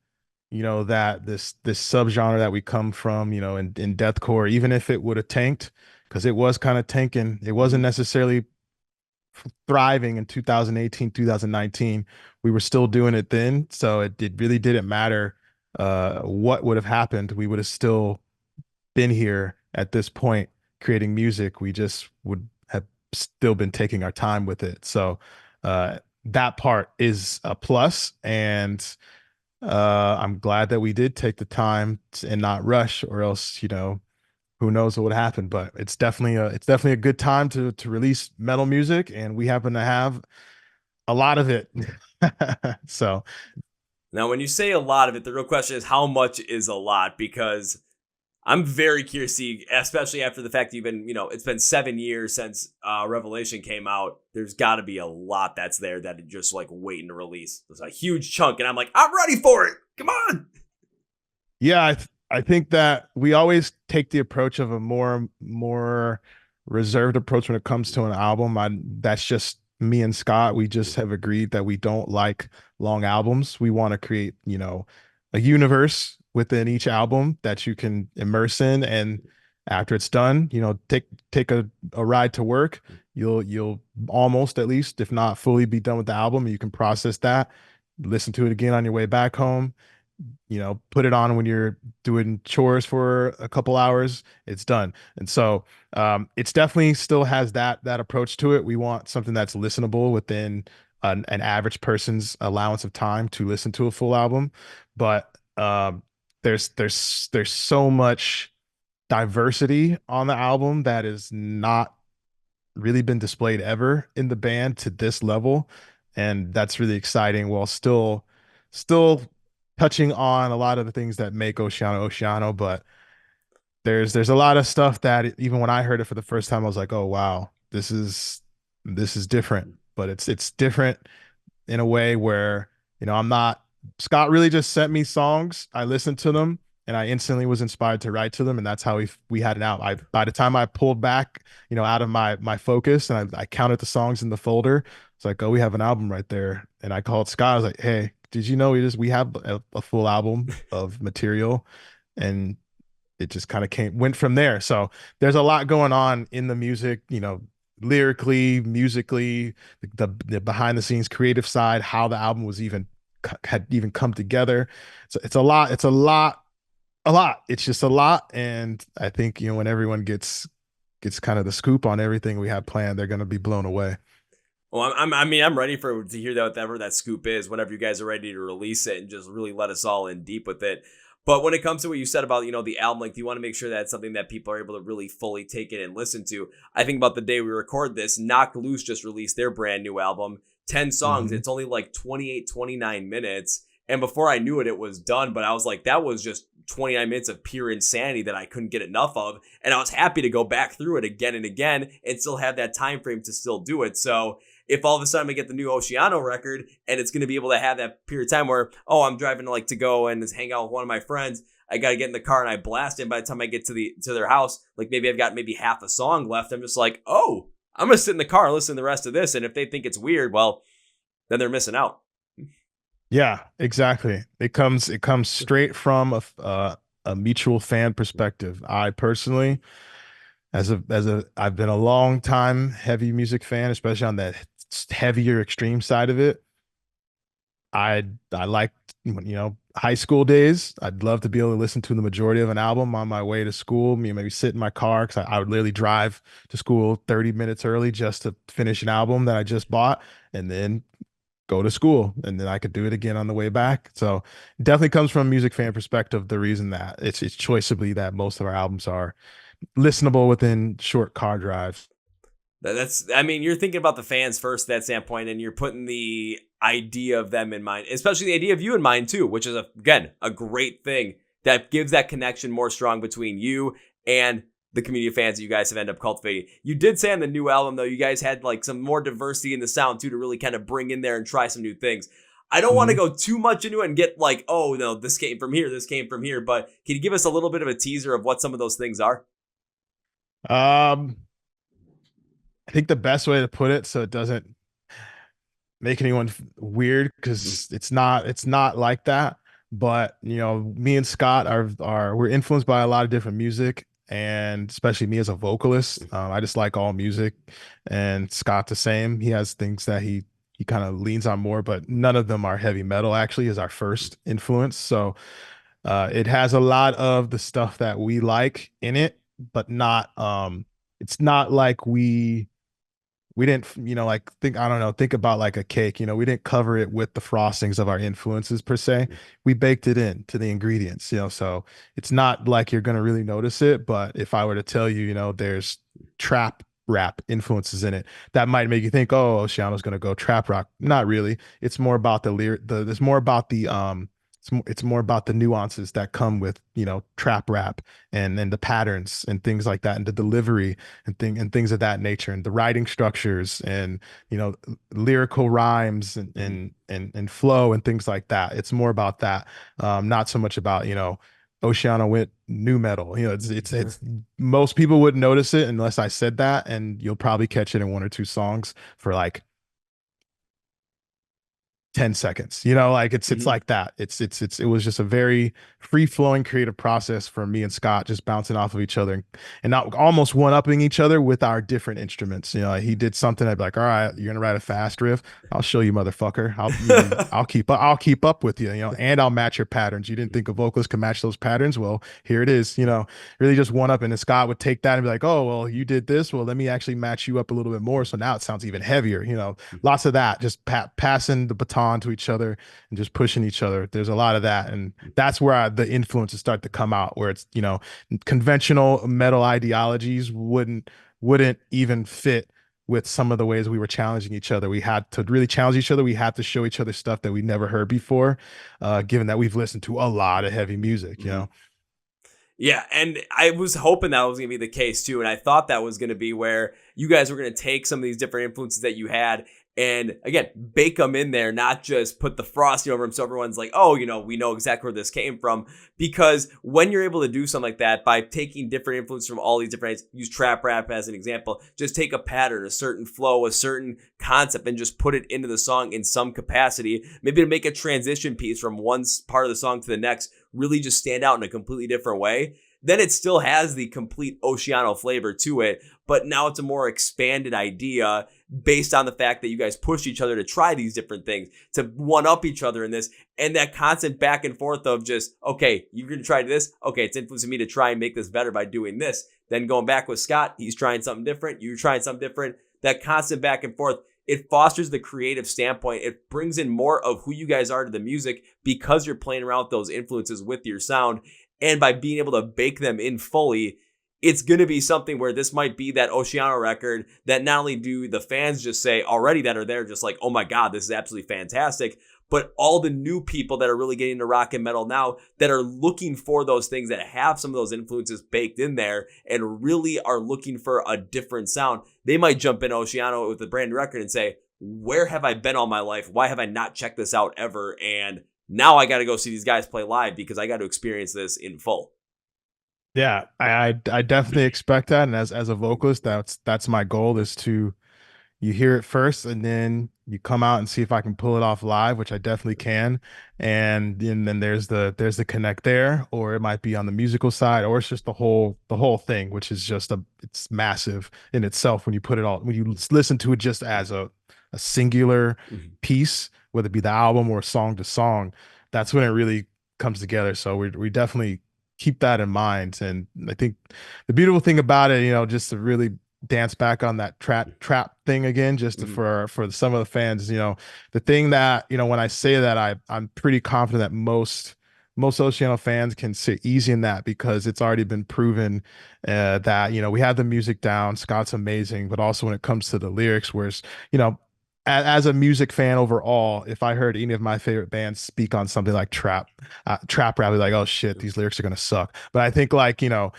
that this subgenre that we come from, in deathcore, even if it would have tanked, because it was kind of tanking, it wasn't necessarily thriving in 2018, 2019. We were still doing it then, so it really didn't matter what would have happened. We would have still been here at this point creating music. We just would have still been taking our time with it. So that part is a plus, and I'm glad that we did take the time and not rush, or else, who knows what would happen. But it's definitely a good time to release metal music, and we happen to have a lot of it. So Now, when you say a lot of it, the real question is how much is a lot? Because I'm very curious to see, especially after the fact that you've been, it's been 7 years since Revelation came out. There's got to be a lot that's there that is just like waiting to release. There's a huge chunk, and I'm like, I'm ready for it. Come on. yeah, I think that we always take the approach of a more reserved approach when it comes to an album. That's just me and Scott. We just have agreed that we don't like long albums. We want to create, a universe within each album that you can immerse in, and after it's done, take a ride to work. You'll almost, at least, if not fully, be done with the album. You can process that, listen to it again on your way back home, put it on when you're doing chores for a couple hours, it's done. And so it's definitely still has that approach to it. We want something that's listenable within an average person's allowance of time to listen to a full album. But there's so much diversity on the album that is not really been displayed ever in the band to this level, and that's really exciting while still touching on a lot of the things that make Oceano Oceano. But there's a lot of stuff that even when I heard it for the first time, I was like, oh wow, this is different. But it's different in a way where, I'm not, Scott really just sent me songs. I listened to them and I instantly was inspired to write to them. And that's how we had it out. By the time I pulled back, out of my focus and I counted the songs in the folder, it's like, oh, we have an album right there. And I called Scott. I was like, hey, did you know we have a full album of material? And it just kind of went from there. So there's a lot going on in the music, lyrically, musically, the behind the scenes creative side, how the album was had even come together. So it's a lot. It's a lot. It's just a lot. And I think, when everyone gets kind of the scoop on everything we have planned, they're going to be blown away. Well, I'm ready to hear that whatever that scoop is, whenever you guys are ready to release it and just really let us all in deep with it. But when it comes to what you said about, the album, like, you want to make sure that it's something that people are able to really fully take in and listen to. I think about the day we record this, Knocked Loose just released their brand new album, 10 songs. Mhm. It's only like 28, 29 minutes. And before I knew it, it was done. But I was like, that was just 29 minutes of pure insanity that I couldn't get enough of. And I was happy to go back through it again and again and still have that time frame to still do it. So if all of a sudden I get the new Oceano record and it's going to be able to have that period of time where, oh, I'm driving to go and hang out with one of my friends, I got to get in the car and I blast it. By the time I get to their house, like maybe I've got maybe half a song left. I'm just like, oh, I'm going to sit in the car and listen to the rest of this. And if they think it's weird, well, then they're missing out. Yeah, exactly. It comes straight from a mutual fan perspective. I personally, I've been a long time heavy music fan, especially on that heavier extreme side of it. I liked, high school days. I'd love to be able to listen to the majority of an album on my way to school. Maybe sit in my car because I would literally drive to school 30 minutes early just to finish an album that I just bought, and then go to school, and then I could do it again on the way back. So it definitely comes from a music fan perspective. The reason that it's choiceably that most of our albums are listenable within short car drives. You're thinking about the fans first at that standpoint, and you're putting the idea of them in mind, especially the idea of you in mind too, which is, again, a great thing that gives that connection more strong between you and the community of fans that you guys have ended up cultivating. You did say on the new album, though, you guys had some more diversity in the sound too, to really kind of bring in there and try some new things. I don't want to go too much into it and get oh no, this came from here, but can you give us a little bit of a teaser of what some of those things are? Um, I think the best way to put it so it doesn't make anyone weird, because it's not like that. But me and Scott we're influenced by a lot of different music, and especially me as a vocalist. I just like all music, and Scott the same. He has things that he kind of leans on more, but none of them are heavy metal. Actually, is our first influence. So it has a lot of the stuff that we like in it, but not. It's not like we didn't, think, I don't know, think about like a cake. We didn't cover it with the frostings of our influences per se. We baked it in to the ingredients. So it's not like you're going to really notice it. But if I were to tell you, there's trap rap influences in it, that might make you think, oh, Oceano's going to go trap rock. Not really. It's more about the lyric. There's more about it's more about the nuances that come with, trap rap, and the patterns and things like that, and the delivery and things of that nature, and the writing structures, and lyrical rhymes, and flow and things like that. It's more about that, not so much about Oceano went new metal. It's most people wouldn't notice it unless I said that, and you'll probably catch it in one or two songs for like 10 seconds, you know, like it's Mhm. like that. It was just a very free flowing creative process for me and Scott, just bouncing off of each other and not almost one upping each other with our different instruments. You know, like he did something, I'd be like, all right, you're gonna write a fast riff. I'll show you, motherfucker. I'll keep up with you, you know, and I'll match your patterns. You didn't think a vocalist could match those patterns? Well, here it is, you know, really just one up. And then Scott would take that and be like, oh, well, you did this. Well, let me actually match you up a little bit more. So now it sounds even heavier, you know, lots of that, just passing the baton to each other and just pushing each other. There's a lot of that. And that's where the influences start to come out, where it's, you know, conventional metal ideologies wouldn't even fit with some of the ways we were challenging each other. We had to really challenge each other. We had to show each other stuff that we never heard before, given that we've listened to a lot of heavy music, you know? Yeah, and I was hoping that was going to be the case too. And I thought that was going to be where you guys were going to take some of these different influences that you had and, again, bake them in there, not just put the frosting over them so everyone's like, oh, you know, we know exactly where this came from. Because when you're able to do something like that by taking different influences from all these different, use trap rap as an example, just take a pattern, a certain flow, a certain concept, and just put it into the song in some capacity, maybe to make a transition piece from one part of the song to the next really just stand out in a completely different way, then it still has the complete Oceano flavor to it, but now it's a more expanded idea based on the fact that you guys pushed each other to try these different things, to one up each other in this, and that constant back and forth of just, okay, you're going to try this. Okay, it's influencing me to try and make this better by doing this. Then going back with Scott, he's trying something different. You're trying something different. That constant back and forth, it fosters the creative standpoint. It brings in more of who you guys are to the music because you're playing around with those influences with your sound. And by being able to bake them in fully, it's going to be something where this might be that Oceano record that not only do the fans just say already that are there, just like, oh my God, this is absolutely fantastic, but all the new people that are really getting into rock and metal now that are looking for those things that have some of those influences baked in there and really are looking for a different sound. They might jump in Oceano with a brand new record and say, where have I been all my life? Why have I not checked this out ever? And now I got to go see these guys play live because I got to experience this in full. Yeah, I definitely expect that. And as a vocalist, that's my goal, is to, you hear it first and then you come out and see if I can pull it off live, which I definitely can. And then there's the connect there, or it might be on the musical side, or it's just the whole thing, which is just it's massive in itself when you put it all, when you listen to it just as a singular piece, whether it be the album or song to song, that's when it really comes together. So we definitely keep that in mind. And I think the beautiful thing about it, you know, just to really dance back on that trap thing again, just to, for some of the fans, you know, the thing that, you know, when I say that, I'm pretty confident that most Oceano fans can sit easy in that, because it's already been proven that, you know, we have the music down. Scott's amazing, but also when it comes to the lyrics, whereas, you know, as a music fan overall, if I heard any of my favorite bands speak on something like trap rap, I'd be like, oh shit, these lyrics are gonna suck. But I think, like, you know,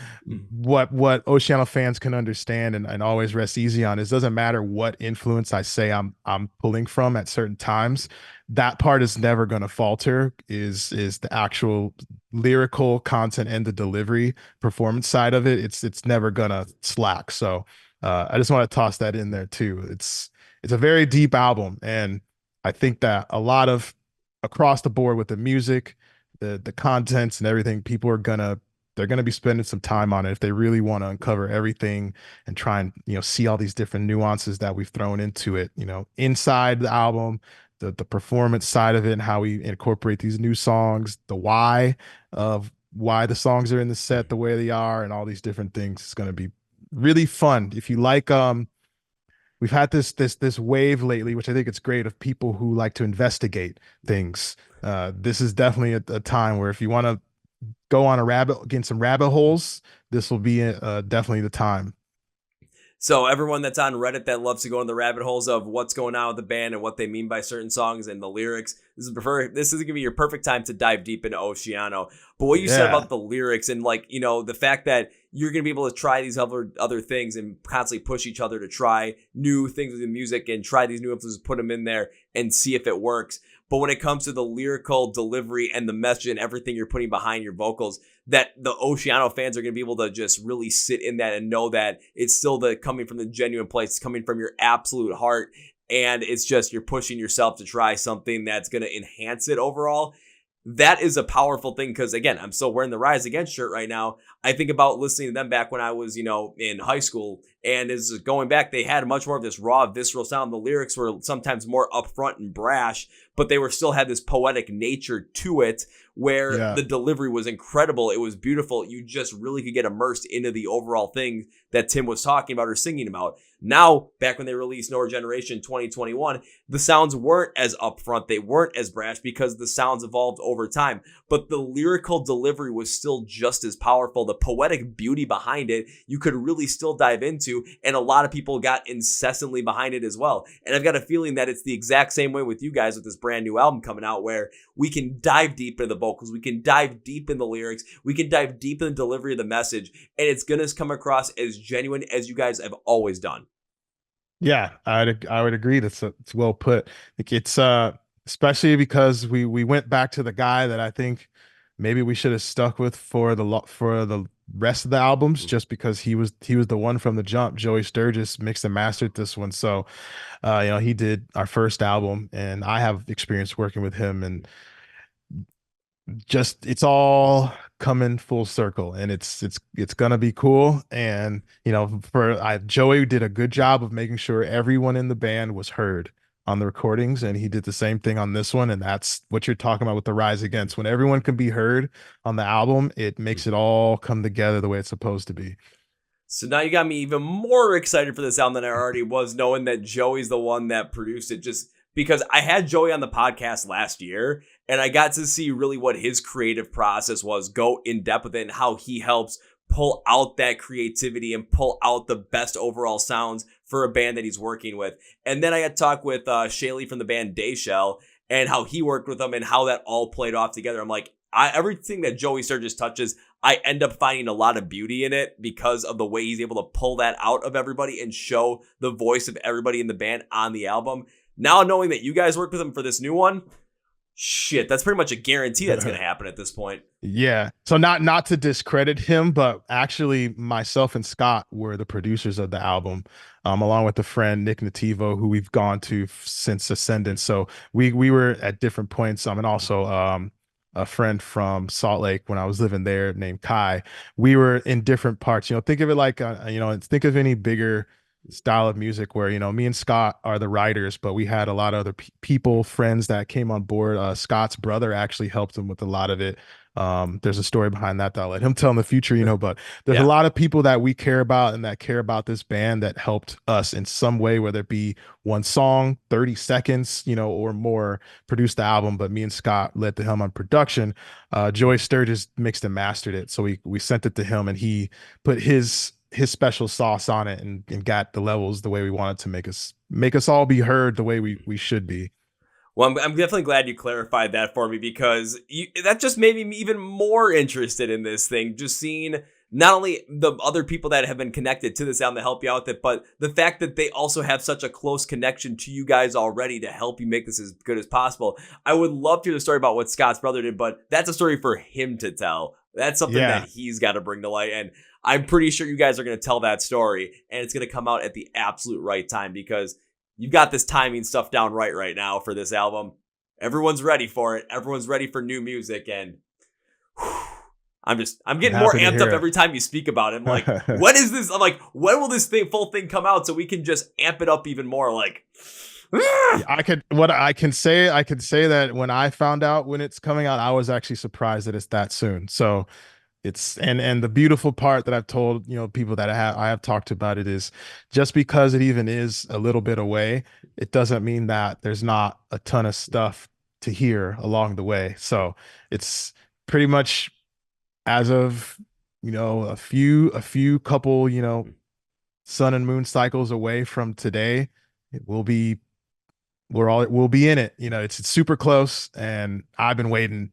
what Oceano fans can understand and always rest easy on is, doesn't matter what influence I say I'm pulling from at certain times, that part is never gonna falter. Is the actual lyrical content and the delivery performance side of it. It's never gonna slack. So I just want to toss that in there too. It's a very deep album, and I think that a lot of, across the board with the music, the contents and everything, people are they're gonna be spending some time on it if they really want to uncover everything and try and, you know, see all these different nuances that we've thrown into it, you know, inside the album, the performance side of it, and how we incorporate these new songs, the why of why the songs are in the set the way they are, and all these different things. It's gonna be really fun. If you like, we've had this wave lately, which I think it's great, of people who like to investigate things. This is definitely a time where if you want to go on get in some rabbit holes, this will be definitely the time. So everyone that's on Reddit that loves to go in the rabbit holes of what's going on with the band and what they mean by certain songs and the lyrics, this is going to be your perfect time to dive deep into Oceano. But what you said about the lyrics and, like, you know, the fact that you're going to be able to try these other things and constantly push each other to try new things with the music and try these new influences, put them in there and see if it works. But when it comes to the lyrical delivery and the message and everything you're putting behind your vocals, that the Oceano fans are going to be able to just really sit in that and know that it's still coming from the genuine place, it's coming from your absolute heart. and it's just you're pushing yourself to try something that's going to enhance it overall. That is a powerful thing because, again, I'm still wearing the Rise Against shirt right now. I think about listening to them back when I was, in high school, and as going back, they had much more of this raw, visceral sound. The lyrics were sometimes more upfront and brash, but they were still had this poetic nature to it where the delivery was incredible. It was beautiful. You just really could get immersed into the overall thing that Tim was talking about or singing about. Now, back when they released No Regeneration 2021, the sounds weren't as upfront. They weren't as brash because the sounds evolved over time. But the lyrical delivery was still just as powerful. The poetic beauty behind it, you could really still dive into. And a lot of people got incessantly behind it as well. And I've got a feeling that it's the exact same way with you guys with this brand new album coming out where we can dive deep into the vocals. We can dive deep in the lyrics. We can dive deep in the delivery of the message. And it's going to come across as genuine as you guys have always done. Yeah, I would agree. It's well put. Like it's especially because we went back to the guy that I think maybe we should have stuck with for the rest of the albums, just because he was the one from the jump. Joey Sturgis mixed and mastered this one, so he did our first album, and I have experience working with him, and just it's all coming full circle, and it's gonna be cool. And Joey did a good job of making sure everyone in the band was heard on the recordings, and he did the same thing on this one. And that's what you're talking about with the Rise Against. When everyone can be heard on the album, it makes it all come together the way it's supposed to be. So now you got me even more excited for this album than I already was, knowing that Joey's the one that produced it, just because I had Joey on the podcast last year and I got to see really what his creative process was, go in depth with it, and how he helps pull out that creativity and pull out the best overall sounds for a band that he's working with. And then I got to talk with Shaylee from the band Dayshell and how he worked with them and how that all played off together. I'm like, everything that Joey Sturgis touches, I end up finding a lot of beauty in it because of the way he's able to pull that out of everybody and show the voice of everybody in the band on the album. Now knowing that you guys worked with him for this new one, shit, that's pretty much a guarantee that's going to happen at this point. Yeah. So not to discredit him, but actually myself and Scott were the producers of the album, along with a friend, Nick Nativo, who we've gone to since Ascendance. So we were at different points. And also a friend from Salt Lake when I was living there named Kai. We were in different parts. Think of it like, think of any bigger style of music where me and Scott are the writers, but we had a lot of other people, friends that came on board. Scott's brother actually helped him with a lot of it. There's a story behind that I'll let him tell in the future, but there's a lot of people that we care about and that care about this band that helped us in some way, whether it be one song, 30 seconds, or more, produce the album. But me and Scott led the helm on production. Joey Sturgis mixed and mastered it, so we sent it to him, and he put his special sauce on it and got the levels the way we wanted to make us all be heard the way we should be. Well, I'm definitely glad you clarified that for me, because that just made me even more interested in this thing. Just seeing not only the other people that have been connected to this album to help you out with it, but the fact that they also have such a close connection to you guys already to help you make this as good as possible. I would love to hear the story about what Scott's brother did, but that's a story for him to tell. That's something that he's got to bring to light. And I'm pretty sure you guys are going to tell that story, and it's going to come out at the absolute right time, because you've got this timing stuff down right now for this album. Everyone's ready for it. Everyone's ready for new music. And I'm getting more amped up every time you speak about it. I'm like, when is this? I'm like, when will this full thing come out so we can just amp it up even more? Like, I can say that when I found out when it's coming out, I was actually surprised that it's that soon. So it's and the beautiful part that I've told people that I have talked about it is, just because it even is a little bit away, it doesn't mean that there's not a ton of stuff to hear along the way. So it's pretty much as of a few couple sun and moon cycles away from today, we'll be in it. It's super close, and I've been waiting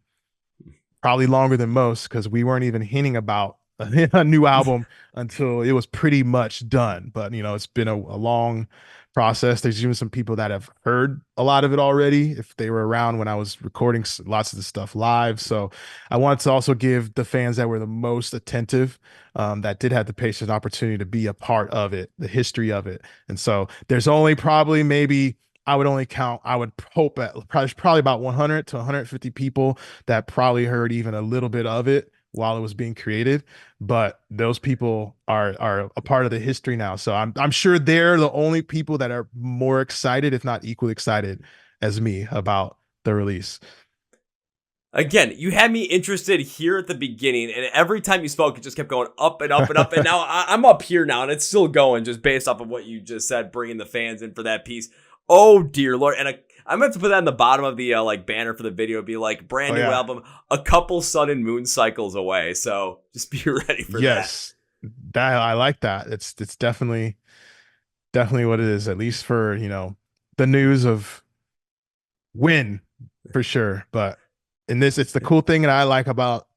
probably longer than most, because we weren't even hinting about a new album until it was pretty much done. But it's been a long process. There's even some people that have heard a lot of it already if they were around when I was recording lots of the stuff live. So I wanted to also give the fans that were the most attentive, that did have the patience opportunity to be a part of it, the history of it. And so there's only probably maybe I would only count, I would hope at probably about 100 to 150 people that probably heard even a little bit of it while it was being created, but those people are a part of the history now. So I'm sure they're the only people that are more excited, if not equally excited, as me about the release. Again, you had me interested here at the beginning, and every time you spoke, it just kept going up and up and up. And now I'm up here now, and it's still going just based off of what you just said, bringing the fans in for that piece. Oh dear Lord! And I'm gonna have to put that in the bottom of the like banner for the video. Be like brand new album, a couple sun and moon cycles away. So just be ready for yes, that I like that. It's definitely what it is. At least for the news of when, for sure. But in this, it's the cool thing that I like about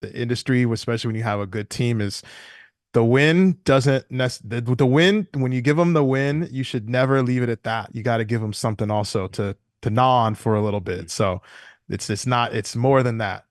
the industry, especially when you have a good team, is the win doesn't the win, when you give them the win, you should never leave it at that. You got to give them something also to gnaw on for a little bit. So it's more than that.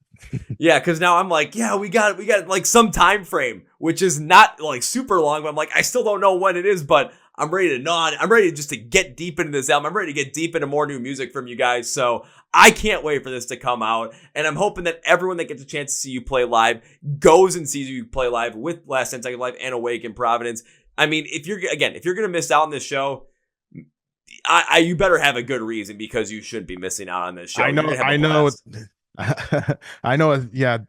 Yeah, because now I'm like, yeah, we got like some time frame, which is not like super long, but I'm like, I still don't know when it is, but I'm ready to nod. I'm ready just to get deep into this album. I'm ready to get deep into more new music from you guys. So I can't wait for this to come out. And I'm hoping that everyone that gets a chance to see you play live goes and sees you play live with Last 10 Seconds Live and Awake in Providence. I mean, if you're going to miss out on this show, you better have a good reason, because you shouldn't be missing out on this show. I know. I know. Yeah.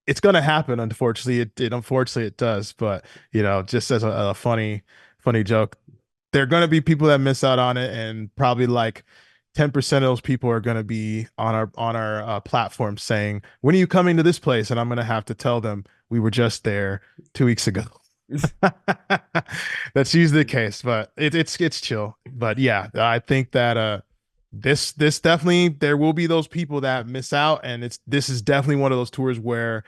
It's going to happen. Unfortunately, unfortunately it does. But just as a funny joke, there are going to be people that miss out on it, and probably like 10% of those people are going to be on our platform saying, "When are you coming to this place?" And I'm going to have to tell them we were just there 2 weeks ago. That's usually the case, but it's chill. But yeah, I think that this definitely, there will be those people that miss out, and this is definitely one of those tours where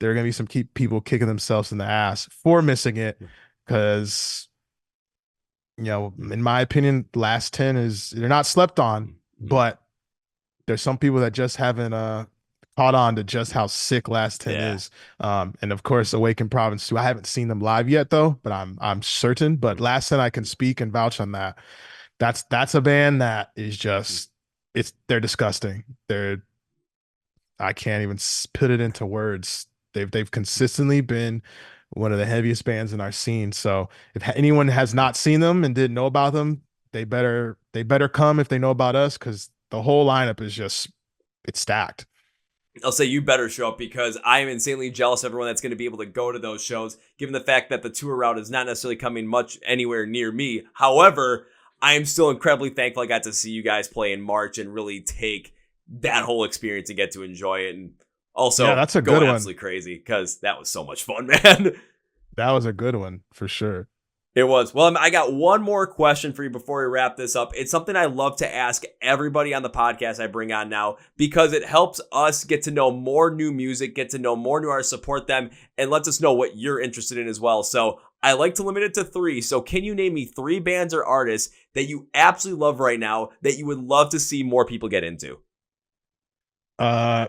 there are going to be some people kicking themselves in the ass for missing it, because in my opinion, Last 10 they're not slept on, but there's some people that just haven't caught on to just how sick Last 10 is. And of course, Awaken Province too. I haven't seen them live yet though, but I'm certain. But Last 10, I can speak and vouch on that. That's a band that is just, they're disgusting. I can't even put it into words. They've consistently been one of the heaviest bands in our scene. So if anyone has not seen them and didn't know about them, they better come if they know about us, because the whole lineup is just, it's stacked. I'll say you better show up, because I am insanely jealous of everyone that's going to be able to go to those shows, given the fact that the tour route is not necessarily coming much anywhere near me. However, I am still incredibly thankful I got to see you guys play in March and really take that whole experience and get to enjoy it. And also, yeah, that's a good one. Absolutely crazy, because that was so much fun, man. That was a good one for sure. It was. Well, I got one more question for you before we wrap this up. It's something I love to ask everybody on the podcast I bring on now, because it helps us get to know more new music, get to know more new artists, support them, and lets us know what you're interested in as well. So I like to limit it to 3. So can you name me 3 bands or artists that you absolutely love right now that you would love to see more people get into? I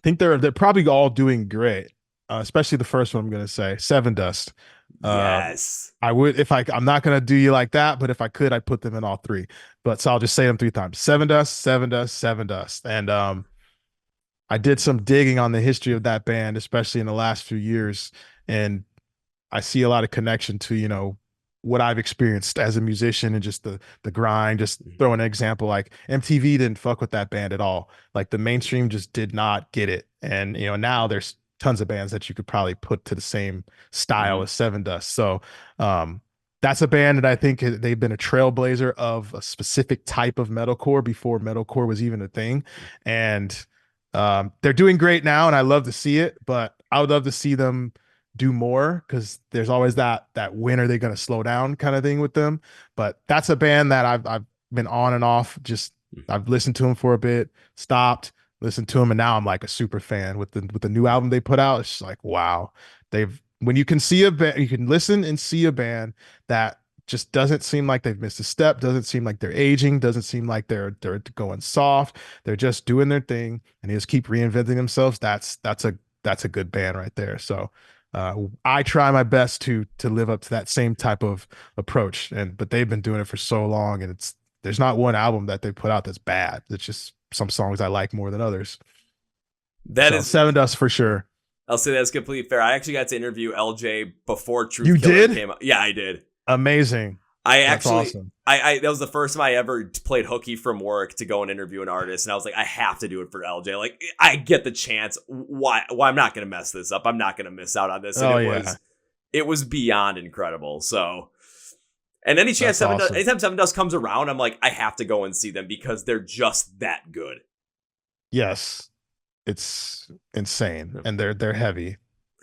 think they're probably all doing great, especially the first one I'm going to say, Seven Dust. Yes. I would, I'm not going to do you like that, but if I could, I'd put them in all 3. But so I'll just say them 3 times. Seven Dust, Seven Dust, Seven Dust. And I did some digging on the history of that band, especially in the last few years. And I see a lot of connection to, what I've experienced as a musician, and just the grind. Just throw an example, like MTV didn't fuck with that band at all. Like the mainstream just did not get it. And, now there's tons of bands that you could probably put to the same style as Seven Dust. So that's a band that I think they've been a trailblazer of a specific type of metalcore before metalcore was even a thing. And they're doing great now, and I love to see it, but I would love to see them do more, because there's always that when are they going to slow down kind of thing with them. But that's a band that I've been on and off. Just I've listened to them for a bit, stopped, listened to them, and now I'm like a super fan with the new album they put out. It's just like, wow. When you can see a band, you can listen and see a band that just doesn't seem like they've missed a step, doesn't seem like they're aging, doesn't seem like they're going soft. They're just doing their thing and they just keep reinventing themselves. That's a good band right there. So I try my best to live up to that same type of approach. But they've been doing it for so long, and there's not one album that they put out that's bad. It's just some songs I like more than others. That So is, Seven Dust for sure. I'll say that's completely fair. I actually got to interview LJ before You Truth Killer did? came out. Yeah, I did. Amazing. I That's actually, awesome. I that was the first time I ever played hooky from work to go and interview an artist, and I was like, I have to do it for LJ. Like, I get the chance. Why I'm not gonna mess this up. I'm not gonna miss out on this. And Oh, it yeah. was beyond incredible. So, and any chance That's awesome. anytime Seven Dust comes around, I'm like, I have to go and see them because they're just that good. Yes. It's insane. And they're heavy.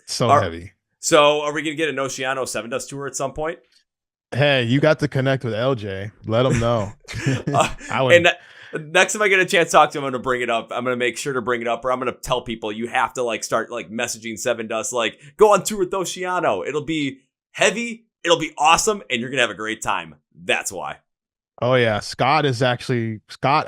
So Are- heavy. So, are we gonna get an Oceano Seven Dust tour at some point? Hey, you got to connect with LJ. Let him know. I would. And next time I get a chance to talk to him, I'm gonna bring it up. I'm gonna make sure to bring it up, or I'm gonna tell people you have to like start like messaging Seven Dust, like go on tour with Oceano. It'll be heavy, it'll be awesome, and you're gonna have a great time. That's why. Oh yeah, Scott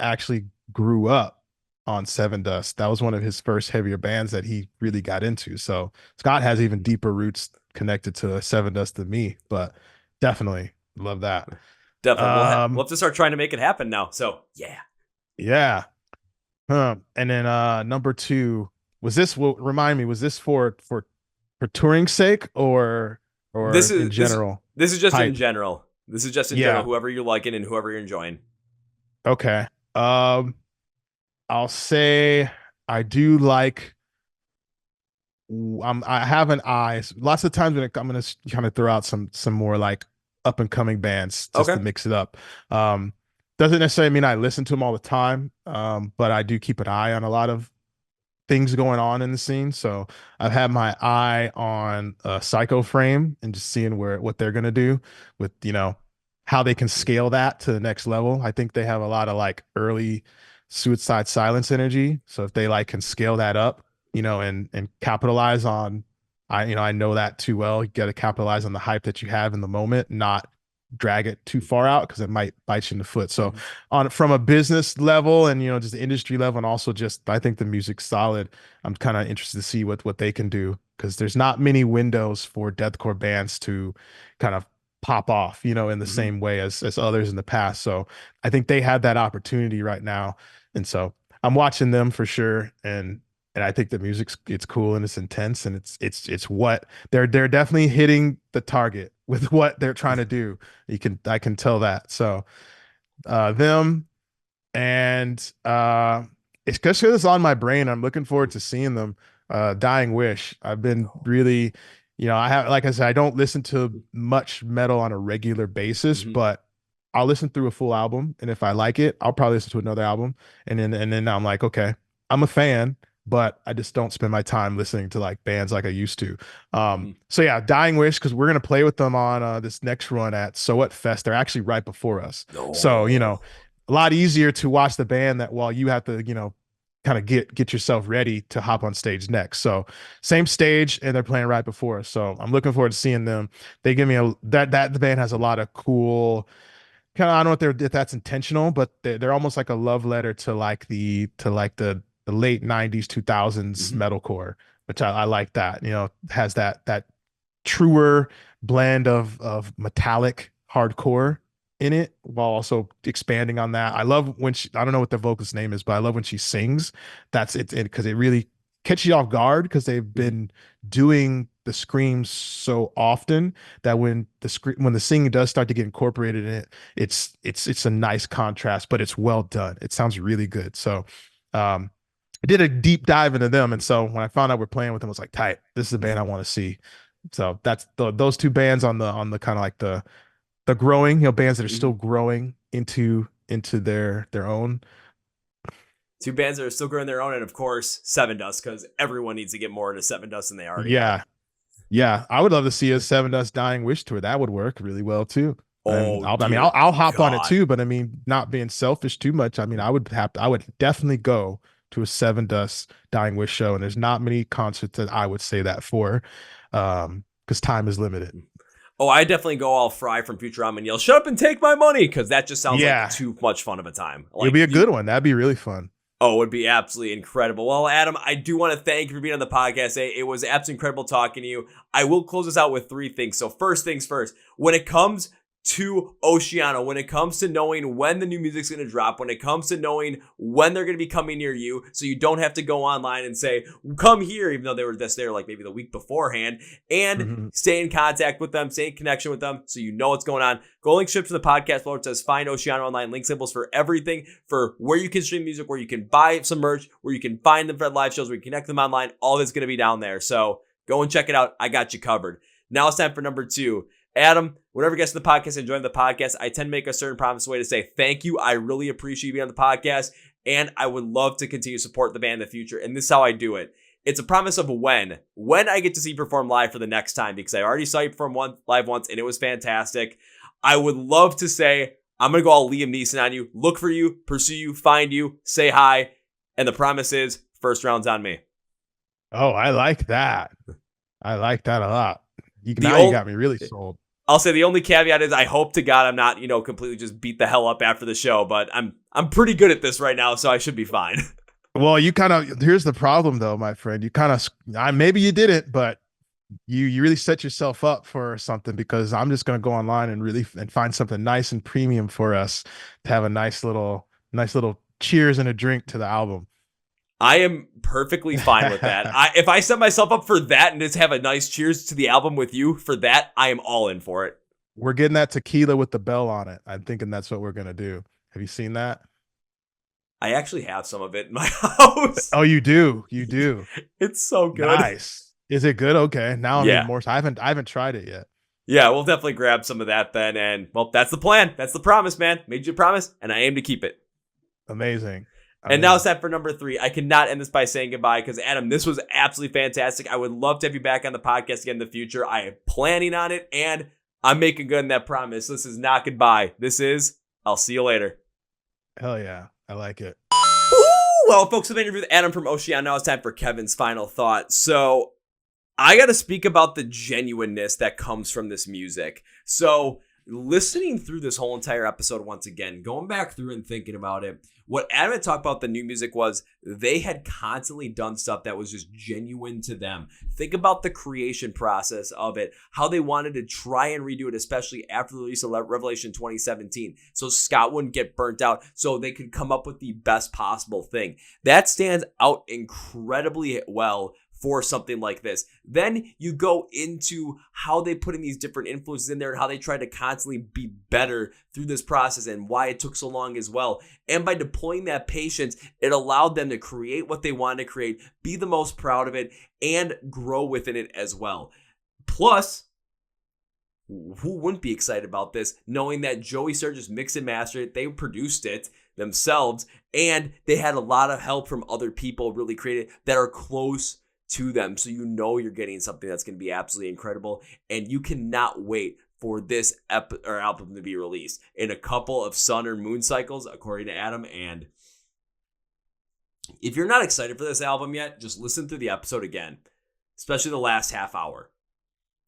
actually grew up on Seven Dust. That was one of his first heavier bands that he really got into. So Scott has even deeper roots connected to Seven Dust than me, but definitely love that. Definitely, we'll have to start trying to make it happen now. So Yeah. And then number two, remind me, was this for touring sake or this is in general? This is just in Hype. general. This is just in Yeah. general. Whoever you're liking and whoever you're enjoying. Okay. I'll say I do like. I have an eye. Lots of times I'm gonna kind of throw out some more like up and coming bands just Okay. to mix it up. Doesn't necessarily mean I listen to them all the time, but I do keep an eye on a lot of things going on in the scene. So I've had my eye on Psycho Frame and just seeing what they're gonna do with how they can scale that to the next level. I think they have a lot of like early Suicide Silence energy. So if they like can scale that up, and capitalize on, I know that too well. You got to capitalize on the hype that you have in the moment, not drag it too far out because it might bite you in the foot. So from a business level and just the industry level, and also just I think the music's solid. I'm kind of interested to see what they can do because there's not many windows for deathcore bands to kind of pop off, in the same way as others in the past. So I think they have that opportunity right now, and so I'm watching them for sure. And I think the it's cool and it's intense and it's what they're definitely hitting the target with what they're trying to do. I can tell that. So them and it's just it's on my brain. I'm looking forward to seeing them. Dying Wish. I've been really, I have, like I said, I don't listen to much metal on a regular basis, but I'll listen through a full album, and if I like it, I'll probably listen to another album, and then I'm like, okay, I'm a fan, but I just don't spend my time listening to like bands like I used to. So yeah, Dying Wish, because we're gonna play with them on this next run at So What Fest. They're actually right before us, so a lot easier to watch the band that while you have to kind of get yourself ready to hop on stage next. So same stage, and they're playing right before us. So I'm looking forward to seeing them. They give me that the band has a lot of cool. Kind of, I don't know if that's intentional, but they're almost like a love letter to the late 90s 2000s metalcore, which I like that. Has that truer blend of metallic hardcore in it while also expanding on that. I love when I don't know what the vocalist's name is, but I love when she sings. That's it because it really catches you off guard because they've been doing the screams so often that when the singing does start to get incorporated in it, it's a nice contrast, but it's well done. It sounds really good. So I did a deep dive into them, and so when I found out we're playing with them, I was like, tight, this is a band I want to see. So that's those two bands on the kind of like the growing, bands that are still growing into their own. Two bands that are still growing their own, and of course, Seven Dust, because everyone needs to get more into Seven Dust than they already are. Yeah. I would love to see a Seven Dust Dying Wish tour. That would work really well too. I'll hop on it too, but I mean, not being selfish too much. I mean, I would definitely go to a Seven Dust Dying Wish show, and there's not many concerts that I would say that for, because time is limited. Oh, I definitely go all Fry from Futurama and yell, "Shut up and take my money," because that just sounds like too much fun of a time. It'd be a good one. That'd be really fun. Oh, it would be absolutely incredible. Well, Adam, I do want to thank you for being on the podcast today. It was absolutely incredible talking to you. I will close this out with 3 things. So first things first, when it comes to Oceano, when it comes to knowing when the new music's going to drop, when it comes to knowing when they're going to be coming near you, so you don't have to go online and say, come here, even though they were just there like maybe the week beforehand, and stay in contact with them, stay in connection with them, so you know what's going on. Go link strip to the podcast below. It says find Oceano online, link symbols for everything, for where you can stream music, where you can buy some merch, where you can find them for live shows, where you connect them online. All that's going to be down there. So go and check it out. I got you covered. Now it's time for number 2. Adam, whenever gets to the podcast and join the podcast, I tend to make a certain promise way to say thank you. I really appreciate you being on the podcast, and I would love to continue to support the band in the future. And this is how I do it. It's a promise of when I get to see you perform live for the next time, because I already saw you perform live once, and it was fantastic. I would love to say, I'm going to go all Liam Neeson on you, look for you, pursue you, find you, say hi. And the promise is first round's on me. Oh, I like that. I like that a lot. You got me really sold. I'll say the only caveat is I hope to God I'm not, completely just beat the hell up after the show, but I'm pretty good at this right now, so I should be fine. Well, here's the problem though, my friend. Maybe you didn't, but you really set yourself up for something, because I'm just going to go online and find something nice and premium for us to have a nice little cheers and a drink to the album. I am perfectly fine with that. If I set myself up for that and just have a nice cheers to the album with you for that, I am all in for it. We're getting that tequila with the bell on it. I'm thinking that's what we're going to do. Have you seen that? I actually have some of it in my house. Oh, you do? You do. It's so good. Nice. Is it good? Okay. Now I'm in more. I haven't tried it yet. Yeah, we'll definitely grab some of that then. And well, that's the plan. That's the promise, man. Made you a promise, and I aim to keep it. Amazing. And now it's time for number 3. I cannot end this by saying goodbye, because Adam, this was absolutely fantastic. I would love to have you back on the podcast again in the future. I am planning on it, and I'm making good on that promise. This is not goodbye. This is, I'll see you later. Hell yeah. I like it. Well, folks, with interview with Adam from Oceano, now it's time for Kevin's final thought. So I got to speak about the genuineness that comes from this music. So listening through this whole entire episode once again, going back through and thinking about it, what Adam had talked about the new music was they had constantly done stuff that was just genuine to them. Think about the creation process of it, how they wanted to try and redo it, especially after the release of Revelation 2017. So Scott wouldn't get burnt out, so they could come up with the best possible thing. That stands out incredibly well for something like this. Then you go into how they put in these different influences in there and how they try to constantly be better through this process and why it took so long as well. And by deploying that patience, it allowed them to create what they wanted to create, be the most proud of it, and grow within it as well. Plus, who wouldn't be excited about this, knowing that Joey Sturgis mixed and mastered it, they produced it themselves, and they had a lot of help from other people really created that are close to them. So you're getting something that's going to be absolutely incredible, and you cannot wait for this album to be released in a couple of sun or moon cycles, according to Adam. And if you're not excited for this album yet, just listen through the episode again, especially the last half hour,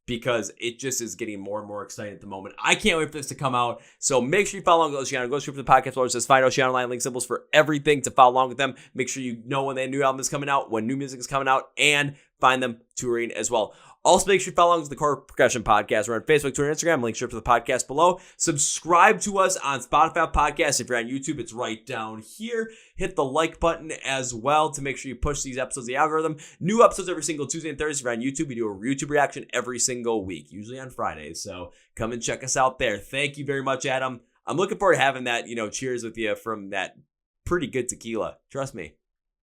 because it just is getting more and more exciting at the moment. I can't wait for this to come out. So make sure you follow along with Oceano. Go straight for the podcast where it says find Oceano online, link symbols for everything to follow along with them. Make sure you know when their new album is coming out, when new music is coming out, and find them touring as well. Also, make sure you follow along with the Chord Progression Podcast. We're on Facebook, Twitter, and Instagram. Link straight to the podcast below. Subscribe to us on Spotify Podcasts. If you're on YouTube, it's right down here. Hit the like button as well to make sure you push these episodes in the algorithm. New episodes every single Tuesday and Thursday. If you're on YouTube, we do a YouTube reaction every single week, usually on Fridays. So come and check us out there. Thank you very much, Adam. I'm looking forward to having that, cheers with you from that pretty good tequila. Trust me,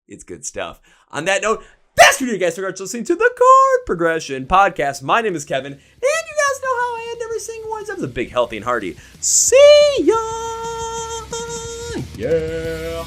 it's good stuff. On that note, that's for you guys for listening to the Chord Progression Podcast. My name is Kevin, and you guys know how I end every single one. I'm a big, healthy, and hearty. See ya! Yeah!